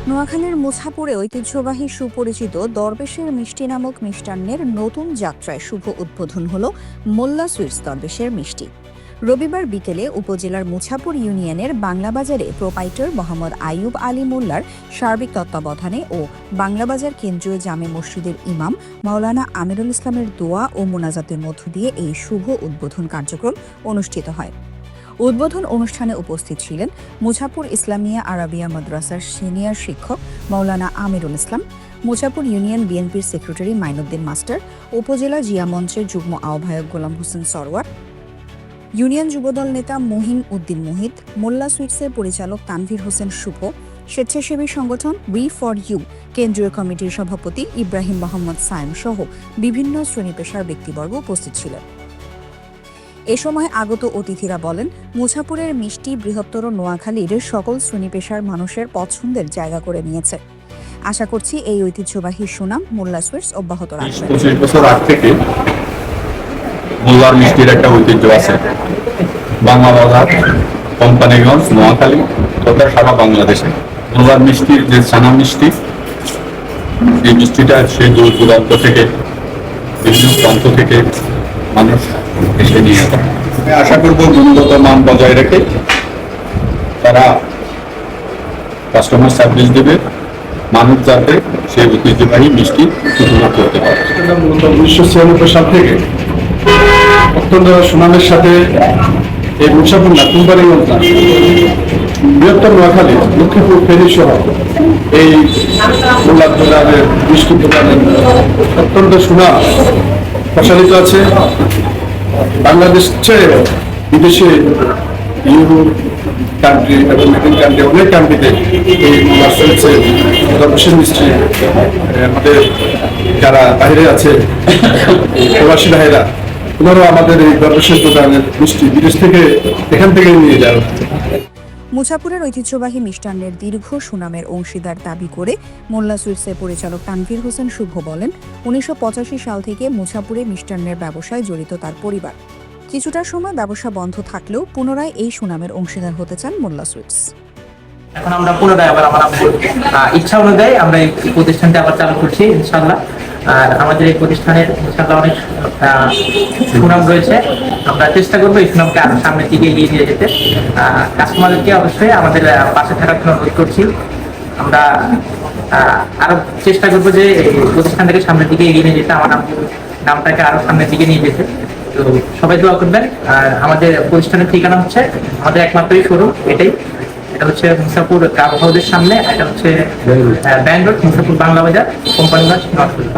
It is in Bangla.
নোয়াখালীর মুছাপুরে ঐতিহ্যবাহী সুপরিচিত দরবেশের মিষ্টি নামক মিষ্টান্নের নতুন যাত্রায় শুভ উদ্বোধন হল মোল্লা সুইটস দরবেশের মিষ্টি। রবিবার বিকেলে উপজেলার মুছাপুর ইউনিয়নের বাংলাবাজারে প্রোপাইটর মোহাম্মদ আইয়ুব আলী মোল্লার সার্বিক তত্ত্বাবধানে ও বাংলাবাজার কেন্দ্রীয় জামে মসজিদের ইমাম মাওলানা আমিরুল ইসলামের দোয়া ও মোনাজাতের মধ্য দিয়ে এই শুভ উদ্বোধন কার্যক্রম অনুষ্ঠিত হয়। উদ্বোধন অনুষ্ঠানে উপস্থিত ছিলেন মুছাপুর ইসলামিয়া আরাবিয়া মাদ্রাসার সিনিয়র শিক্ষক মাওলানা আমিরুল ইসলাম, মুছাপুর ইউনিয়ন বিএনপির সেক্রেটারি মাইনুদ্দিন মাস্টার, উপজেলা জিয়া মঞ্চের যুগ্ম আহ্বায়ক গোলাম হোসেন সরওয়ার, ইউনিয়ন যুবদল নেতা মহিন উদ্দিন মোহিত, মোল্লা সুইটসের পরিচালক তানভীর হোসেন শুভ, স্বেচ্ছাসেবী সংগঠন উই ফর ইউ কেন্দ্রীয় কমিটির সভাপতি ইব্রাহিম মোহাম্মদ সায়েম সহ বিভিন্ন শ্রেণী পেশার ব্যক্তিবর্গ উপস্থিত ছিলেন। এ সময় আগত অতিথিরা বলেন, মুছাপুরের মিষ্টি বৃহত্তর নোয়াখালীর সকল শ্রেণী পেশার মানুষের পছন্দের জায়গা করে নিয়েছে। আশা করছি এই ঐতিহ্যবাহী সুনাম মোল্লা সুইটস অব্যাহত রাখবে। 25 বছর আগ থেকে মোল্লার মিষ্টির একটা ঐতিহ্য আছে। বাংলাবাজার, কোম্পানিগঞ্জ, নোয়াখালী তথা সারা বাংলাদেশে মোল্লার মিষ্টির যে ছানা মিষ্টি, এই মিষ্টিটা সেই দূর দূরান্ত থেকে বিভিন্ন প্রান্ত থেকে মানুষ এসে নিয়ে যায়। আমি আশা করব গুণগত মান বজায় রেখে তারা কাস্টমার সার্ভিস দেবে, মানুষ যাতে সেই ঐতিহ্যবাহী মিষ্টি উপভোগ করতে পারে। মূলত 1996 সাল থেকে অত্যন্ত সুনামের সাথে এই মুছাপুর না কোম্পানিগঞ্জ না বৃহত্তর নোয়াখালী লক্ষ্মীপুর ফেনী সহ এই মোল্লা দোকানের মিষ্টি দোকানের অত্যন্ত সুনাম প্রসারিত আছে। বাংলাদেশ চেয়ে বিদেশে ইউরোপ কান্ট্রি এবং মিডল কান্ট্রি অনেক কান্ট্রিতে এই মোল্লা সুইটসের দরবেশের মিষ্টি আমাদের যারা বাইরে আছে প্রবাসী ভাইরা ওনারাও আমাদের এই দরবেশের দোকানের মিষ্টি বিদেশ থেকে এখান থেকে নিয়ে যাওয়া। মুছাপুরের ঐতিহ্যবাহী মিষ্টান্নের দীর্ঘ সুনামের অংশীদার দাবি করে মোল্লা সুইটসের পরিচালক তানভীর হোসেন শুভ বলেন, 1985 সাল থেকে মুছাপুরে মিষ্টান্নের ব্যবসায় জড়িত তার পরিবার। কিছুটা সময় ব্যবসা বন্ধ থাকলেও পুনরায় এই সুনামের অংশীদার হতে চান মোল্লা সুইটস। এখন আমরা পুনরায় আবার আমার ইচ্ছা অনুযায়ী আমরা এই প্রতিষ্ঠানটা আবার চালু করছি ইনশাআল্লাহ। আর আমাদের এই প্রতিষ্ঠানের ইনশাআল্লাহ অনেক সুনাম রয়েছে। আমরা চেষ্টা করবো এই সুনামকে আরো সামনের দিকে এগিয়ে নিয়ে যেতে। কাস্টমারদেরকে অবশ্যই আমাদের পাশে থাকার জন্য অনুরোধ করছি। আমরা আরো চেষ্টা করবো যে এই প্রতিষ্ঠানটাকে সামনের দিকে এগিয়ে নিয়ে যেতে, আমার নামটাকে আরো সামনের দিকে নিয়ে যেতে। তো সবাই দোয়া করবেন। আর আমাদের প্রতিষ্ঠানের ঠিকানা হচ্ছে আমাদের একমাত্রই শোরুম এটাই, এটা হচ্ছে মুছাপুর ক্লাব হাউসের সামনে, এটা হচ্ছে ব্যাংক রোড, মুছাপুর বাংলাবাজার, কোম্পানিগঞ্জ, নোয়াখালী।